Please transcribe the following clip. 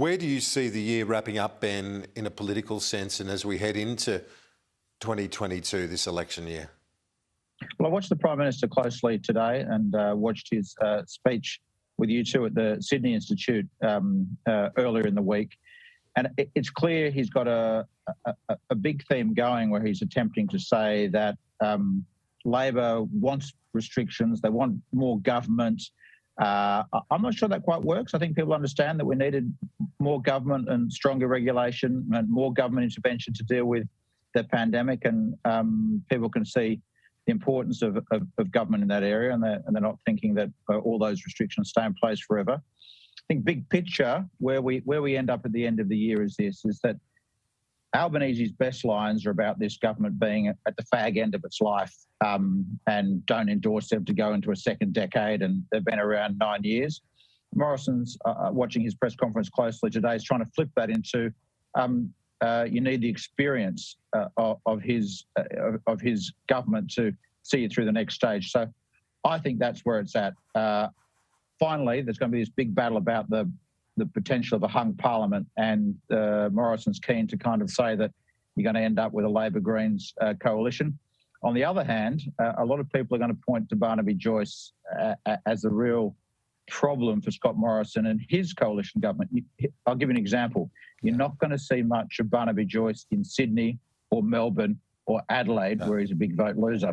Where do you see the year wrapping up, Ben, in a political sense, and as we head into 2022, this election year? Well, I watched the Prime Minister closely today and watched his speech with you two at the Sydney Institute earlier in the week. And it's clear he's got a big theme going where he's attempting to say that Labor wants restrictions, they want more government. I'm not sure that quite works. I think people understand that we needed more government and stronger regulation and more government intervention to deal with the pandemic, and people can see the importance of government in that area, and they're not thinking that all those restrictions stay in place forever. I think big picture, where we end up at the end of the year is that Albanese's best lines are about this government being at the fag end of its life, and don't endorse them to go into a second decade, and they've been around 9 years. Morrison's watching his press conference closely today is trying to flip that into you need the experience of his government to see you through the next stage. So I think that's where it's at. Finally, there's going to be this big battle about the potential of a hung parliament, and Morrison's keen to kind of say that you're going to end up with a Labor-Greens coalition. On the other hand, a lot of people are going to point to Barnaby Joyce as the real problem for Scott Morrison and his coalition government. I'll give you an example. You're not going to see much of Barnaby Joyce in Sydney or Melbourne or Adelaide, where he's a big vote loser.